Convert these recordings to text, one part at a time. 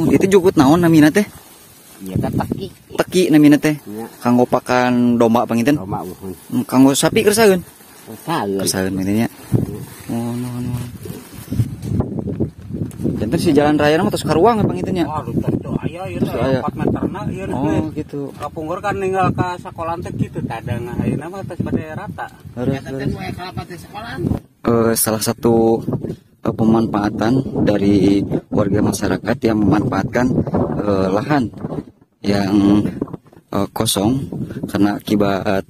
Itu jukut naon namina teh? Iya kan teki. Teki namina teh. Ya. Kanggo pakan domba panginten. Domba uhun. Kanggo sapi kersaeun. Saeun. Kersaeun mainnya. Oh, no. Janten si jalan raya mah tos karuang panginten nya. Oh, tentu aya ieu teh Aya. 4 meterna ieu. Oh, gitu. Kapungkur kan ninggal ka sakola teh kitu tadang ayeuna mah tos bade rata. Harus. Eta teh moe kalapa teh sekolah. Salah satu pemanfaatan dari warga masyarakat yang memanfaatkan lahan yang kosong karena akibat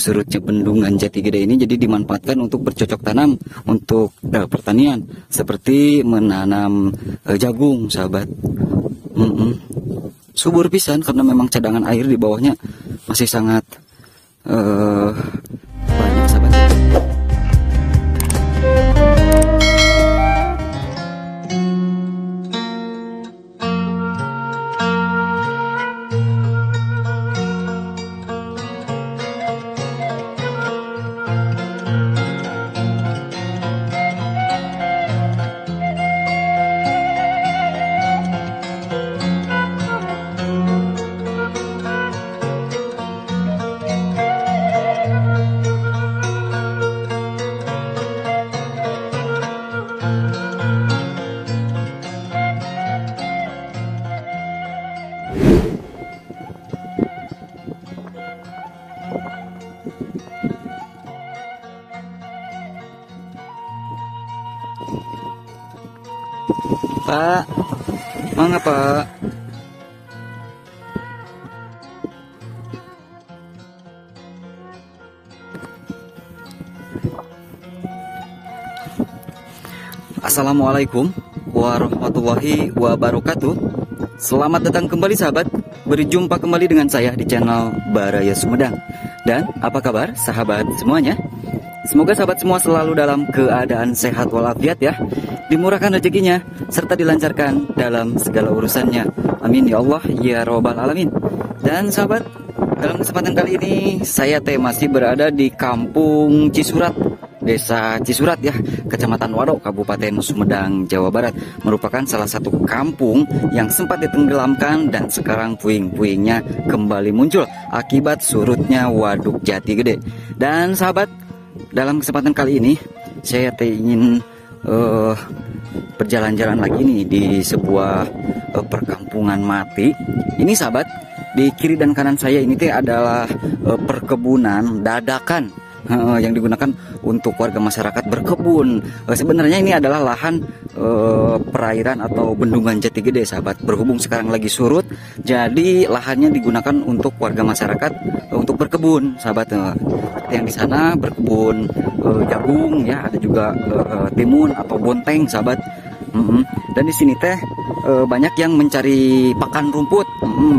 surutnya bendungan Jati Gede ini, jadi dimanfaatkan untuk bercocok tanam untuk pertanian seperti menanam jagung, sahabat. Subur pisan karena memang cadangan air di bawahnya masih sangat banyak, sahabat. Pak, mangga Pak. Assalamualaikum warahmatullahi wabarakatuh. Selamat datang kembali sahabat. Berjumpa kembali dengan saya di channel Baraya Sumedang. Dan apa kabar sahabat semuanya? Semoga sahabat semua selalu dalam keadaan sehat walafiat ya, dimurahkan rezekinya serta dilancarkan dalam segala urusannya. Amin ya Allah ya robbal alamin. Dan sahabat, dalam kesempatan kali ini saya masih berada di Kampung Cisurat, Desa Cisurat ya, Kecamatan Wado, Kabupaten Sumedang, Jawa Barat. Merupakan salah satu kampung yang sempat ditenggelamkan dan sekarang puing-puingnya kembali muncul akibat surutnya Waduk Jati Gede. Dan sahabat, dalam kesempatan kali ini saya ingin berjalan-jalan lagi nih di sebuah perkampungan mati. Ini sahabat, di kiri dan kanan saya ini adalah perkebunan dadakan yang digunakan untuk warga masyarakat berkebun. Sebenarnya ini adalah lahan perairan atau bendungan Jati Gede sahabat. Berhubung sekarang lagi surut, jadi lahannya digunakan untuk warga masyarakat untuk berkebun sahabat. Yang di sana berkebun jagung ya, ada juga timun atau bonteng sahabat. Dan di sini teh banyak yang mencari pakan rumput,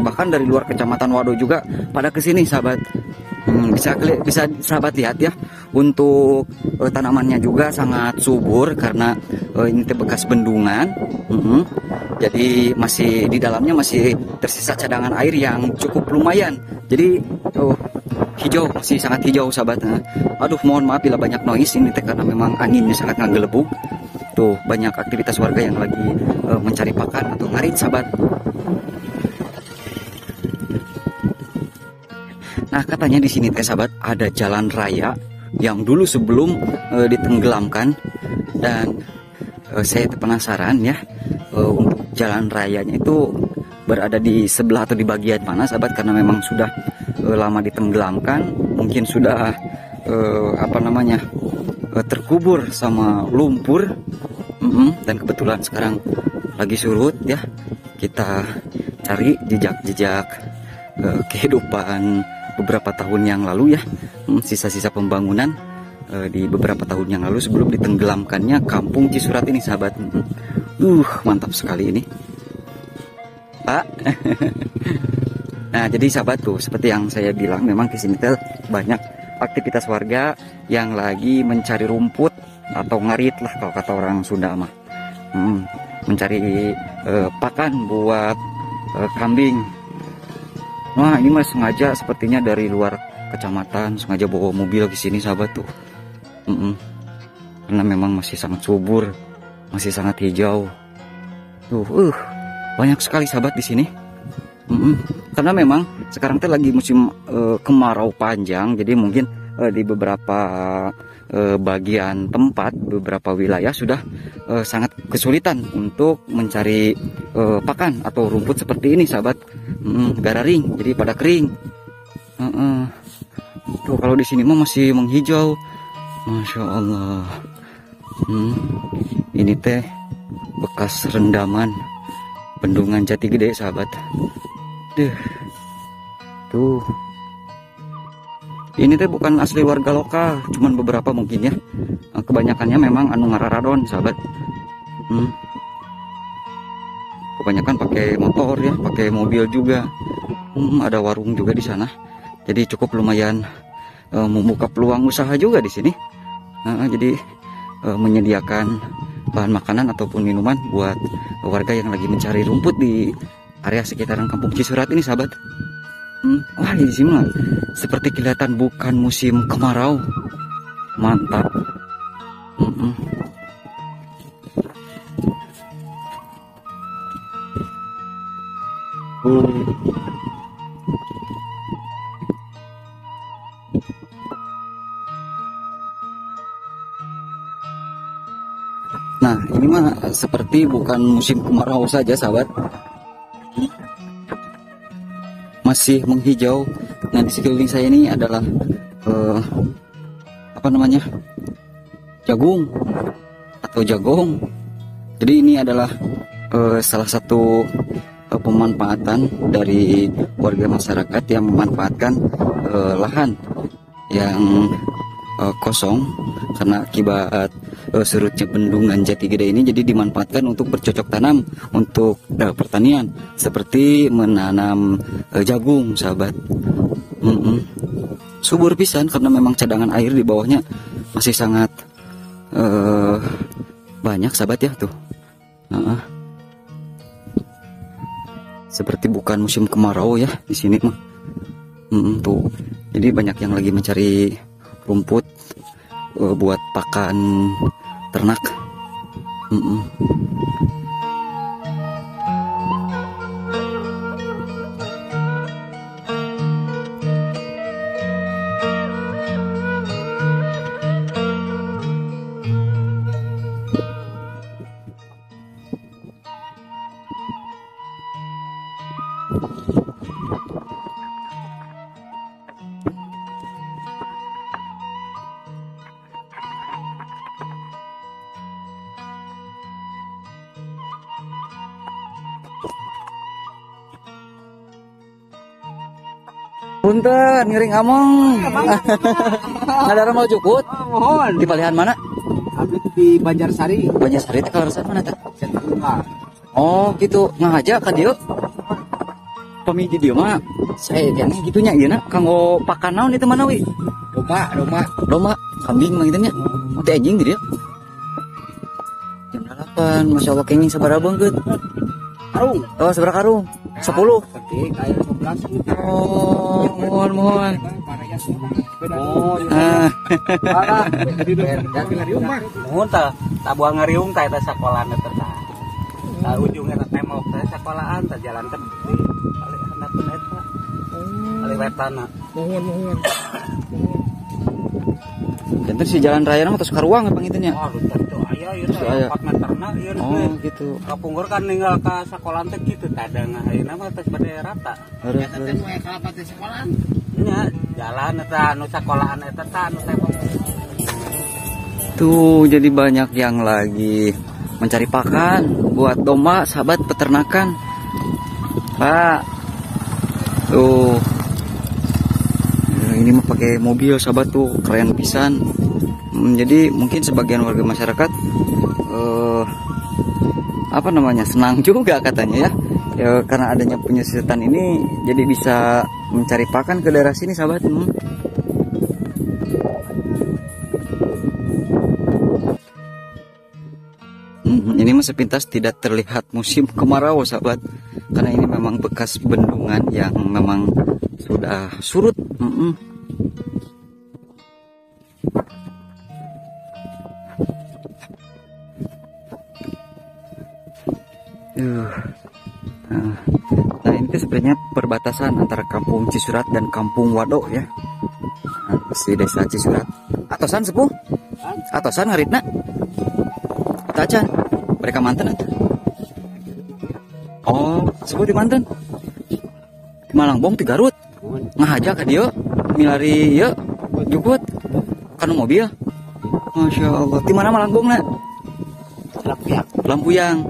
bahkan dari luar kecamatan Wado juga pada kesini sahabat. Bisa sahabat lihat ya, untuk tanamannya juga sangat subur karena ini teh bekas bendungan. Jadi masih di dalamnya masih tersisa cadangan air yang cukup lumayan. Jadi hijau, masih sangat hijau sahabat. Aduh, mohon maaf bila banyak noise ini teh karena memang anginnya sangat nggelebuk. Tuh banyak aktivitas warga yang lagi mencari pakan atau ngarit sahabat. Nah, katanya di sini teh sahabat ada jalan raya yang dulu sebelum ditenggelamkan, dan saya penasaran ya untuk jalan rayanya itu berada di sebelah atau di bagian mana sahabat, karena memang sudah lama ditenggelamkan, mungkin sudah terkubur sama lumpur. Dan kebetulan sekarang lagi surut ya, kita cari jejak-jejak kehidupan beberapa tahun yang lalu ya, sisa-sisa pembangunan di beberapa tahun yang lalu sebelum ditenggelamkannya Kampung Cisurat ini sahabat. Mantap sekali ini Pak. Nah, jadi sahabat tuh seperti yang saya bilang, memang di sini banyak aktivitas warga yang lagi mencari rumput atau ngarit lah kalau kata orang Sunda mah, mencari pakan buat kambing. Wah, ini mah sengaja sepertinya dari luar kecamatan sengaja bawa mobil ke sini sahabat tuh. Karena memang masih sangat subur, masih sangat hijau. Tuh, banyak sekali sahabat di sini. Karena memang sekarang teh lagi musim kemarau panjang, jadi mungkin di beberapa bagian tempat, beberapa wilayah sudah sangat kesulitan untuk mencari pakan atau rumput seperti ini sahabat. Gararing, jadi pada kering. Tuh kalau di sini mah masih menghijau, masya Allah. Ini teh bekas rendaman bendungan Jati Gede sahabat. Tuh, ini teh bukan asli warga lokal, cuman beberapa mungkin ya. Kebanyakannya memang anu ngararadon sahabat. Kebanyakan pakai motor ya, pakai mobil juga. Ada warung juga di sana, jadi cukup lumayan membuka peluang usaha juga di sini. Jadi menyediakan bahan makanan ataupun minuman buat warga yang lagi mencari rumput di area sekitaran Kampung Cisurat ini sahabat. Wah, di sini mah seperti kelihatan bukan musim kemarau. Mantap. Nah, ini mah seperti bukan musim kemarau saja sahabat, masih menghijau. Nah, di sekeliling saya ini adalah apa namanya, jagung atau jagong. Jadi ini adalah salah satu pemanfaatan dari warga masyarakat yang memanfaatkan lahan yang kosong karena akibat surutnya bendungan Jati Gede ini, jadi dimanfaatkan untuk bercocok tanam untuk pertanian seperti menanam jagung sahabat. Subur pisan karena memang cadangan air di bawahnya masih sangat banyak sahabat ya tuh. Seperti bukan musim kemarau ya di sini mah. Tuh, jadi banyak yang lagi mencari rumput buat pakan ternak. Punten, ngiring among. Ngadara mau jukut. Mohon. Di palihan mana? Abdi di Banjarsari. Banjarsari teh kalarasan mana teh? Oh, gitu. Ngahaja ka dieu. Pamiji dieu mah saya kayaknya gitunya ieu na kanggo pakan naon itu mana wi? Domba, kambing mah kitu nya. Teh anjing di dieu. Jam 8, Masya Allah kenging sabaraha beungkeut. Karung. Oh, sabaraha karung? 10. Ketik air 11 gitu. Oh, mohon. Mohon tah tabuang ngariung tah eta sakolahan teh tah. Tah ujungna teh tembok teh sakolahan tah jalan teh di handapun eta. Ali wetana. Mohon. Janten si jalan raya mah tos karuang apa ngitunya? Oh, itu aya ieu teh 4 meterna ieu. Oh, gitu. Kapungkur kan ninggal ka sakolahan teh kitu tah ada ayeuna mah teh bade rata. Harus. Eta teh nu aya kalapa teh sakolahan. Nya jalan eta anu sakolahan eta tah anu tembok. Tuh, jadi banyak yang lagi mencari pakan buat domba, sahabat peternakan. Pak. Tuh. Ini mah pakai mobil sahabat tuh, keren pisan. Jadi mungkin sebagian warga masyarakat apa namanya, senang juga katanya ya. Karena adanya penyusutan ini jadi bisa mencari pakan ke daerah sini sahabat. Ini mah sepintas tidak terlihat musim kemarau sahabat, karena ini memang bekas bendungan yang memang sudah surut. Nah, ini tuh sebenarnya perbatasan antara Kampung Cisurat dan Kampung Wado ya. Nah, si desa Cisurat. Atosan sepuh? Atosan ngaritna? Eta acan? Mereka manten eta? Oh, sepuh di manten? Di Malangbong ti Garut. Ngahaja ka dieu milari ieu jukut kanu mobil. Masya Allah. Di mana Malangbongna? Lampuyang.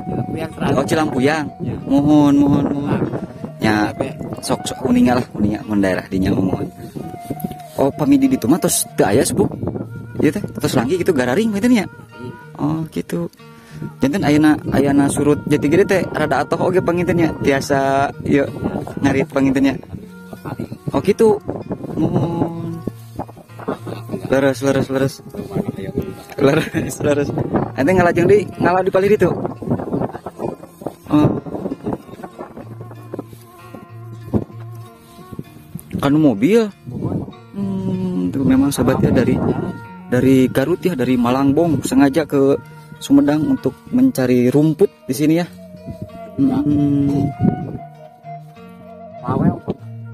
Oh, Cilampuyang. Mohon. Ya, sok uninga lah, uninga mun daerah dinya mohon. Oh, pamidi ditu mah tos teu aya sepuh. Ieu teh tos langgi gitu gararing meureun nya. Oh, gitu. Janten ayana surut Jati Gede teh rada atoh oge pangintennya. Tiasa ieu ngarit pangintennya. Oh, gitu. Mohon. Leres. Ente ngalajeng di ngalah di palih ditu. Oh. Kanu mobil. Itu memang sahabatnya dari Garut ya, dari Malangbong sengaja ke Sumedang untuk mencari rumput di sini ya.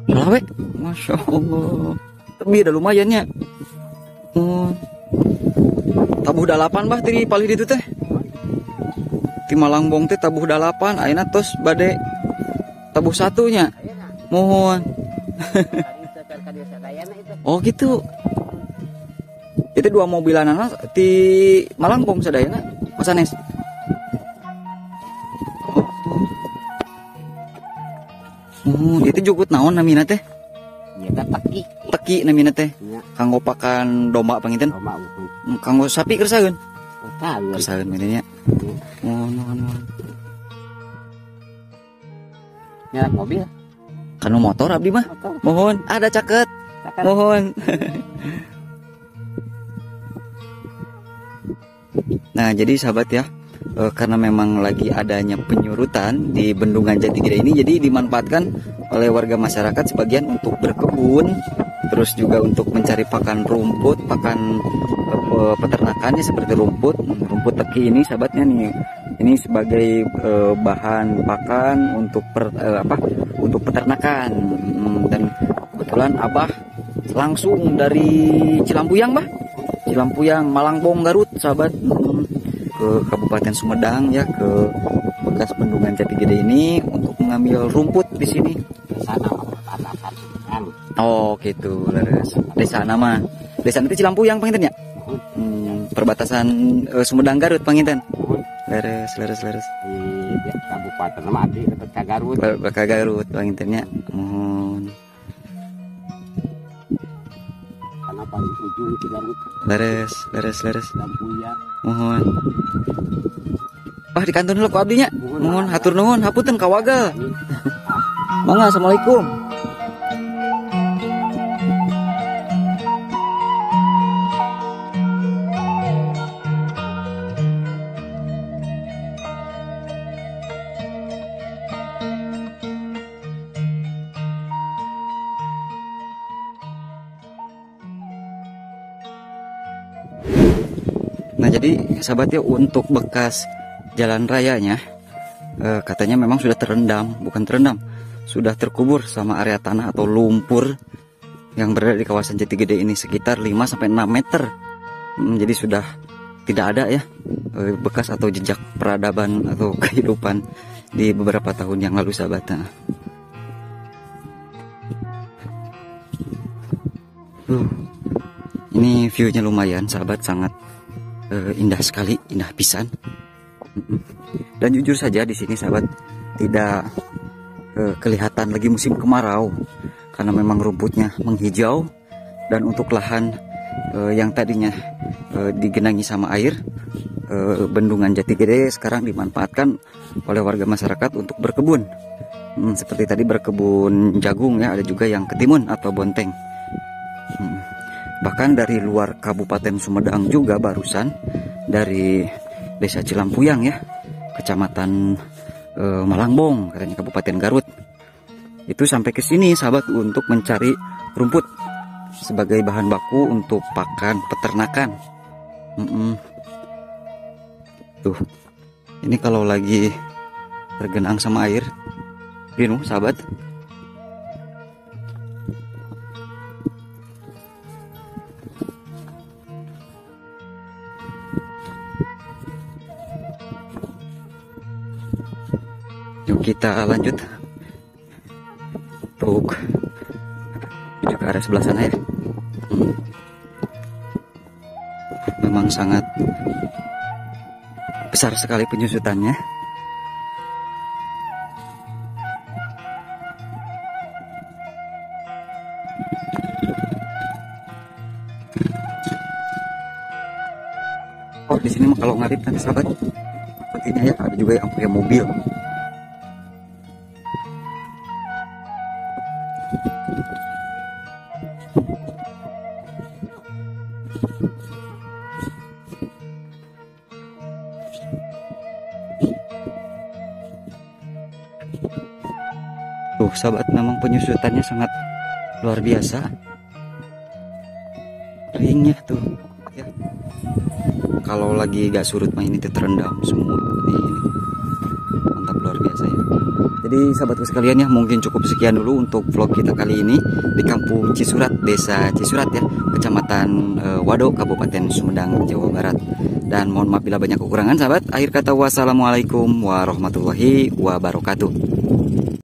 Lawe, masya Allah. Tapi udah lumayan ya. Tabuh dalapan bah di palih ditu teh. Di Malangbong teh tabuh dalapan, ayeuna tos bade tabuh satunya. Mohon. Oh gitu. Itu 2 mobilanana di Malangbong sadayana, Mas Anes. Itu jukut naon namina teh? Nyata teki. Teki namina teh. Kanggo pakan domba panginten. Kanggo sapi kersaeun. Kersaeun meureun nya. Mohon. Nyerak mobil. Kanu motor abdi mah. Mohon, ada caket. Mohon. Nah, jadi sahabat ya, karena memang lagi adanya penyurutan di Bendungan Jati Gede ini, jadi dimanfaatkan oleh warga masyarakat sebagian untuk berkebun, terus juga untuk mencari pakan rumput, pakan peternakannya seperti rumput teki ini sahabatnya nih. Ini sebagai bahan pakan untuk untuk peternakan. Dan kebetulan Abah langsung dari Cilampuyang, Cilampuyang, Malangbong, Garut, sahabat, ke Kabupaten Sumedang ya, ke bekas Bendungan Jati Gede ini untuk mengambil rumput di sini. Oh gitu, leres. Desa nama, desa nanti Cilampuyang panginten ya. Perbatasan Sumedang Garut panginten. Leres. Di Kabupaten Mati dekat ka Garut. Ka Garut pangintennya. Mohon. Karena paling ujung di Garut. Leres. Lampuyang. Mohon. Di kantor dulu ku abdinya. Mohon hatur nuhun, hapunten kawagal. Mangga, assalamualaikum. Nah, jadi sahabat ya, untuk bekas jalan rayanya katanya memang sudah sudah terkubur sama area tanah atau lumpur yang berada di kawasan Jati Gede ini sekitar 5-6 meter. Jadi sudah tidak ada ya bekas atau jejak peradaban atau kehidupan di beberapa tahun yang lalu, sahabat. Ini view-nya lumayan, sahabat, sangat indah sekali, indah pisan. Dan jujur saja di sini, sahabat, tidak kelihatan lagi musim kemarau karena memang rumputnya menghijau. Dan untuk lahan yang tadinya digenangi sama air, Bendungan Jati Gede sekarang dimanfaatkan oleh warga masyarakat untuk berkebun. Seperti tadi berkebun jagung ya, ada juga yang ketimun atau bonteng. Bahkan dari luar Kabupaten Sumedang juga barusan, dari desa Cilampuyang ya, Kecamatan Malangbong, katanya Kabupaten Garut, itu sampai ke sini, sahabat, untuk mencari rumput sebagai bahan baku untuk pakan peternakan. Tuh, ini kalau lagi tergenang sama air, Rino, sahabat. Yuk kita lanjut untuk menuju ke arah sebelah sana ya. Memang sangat besar sekali penyusutannya. Oh, di sini mah kalau ngadip nanti sahabat, sepertinya ya ada juga yang pakai mobil. Tuh sahabat, memang penyusutannya sangat luar biasa. Ringnya tuh ya. Kalau lagi gak surut mah ini tuh terendam semua. Ini mantap, luar biasa ya. Jadi sahabatku sekalian ya, mungkin cukup sekian dulu untuk vlog kita kali ini di Kampung Cisurat, Desa Cisurat ya, Kecamatan Wado, Kabupaten Sumedang, Jawa Barat. Dan mohon maaf bila banyak kekurangan sahabat. Akhir kata, wassalamualaikum warahmatullahi wabarakatuh.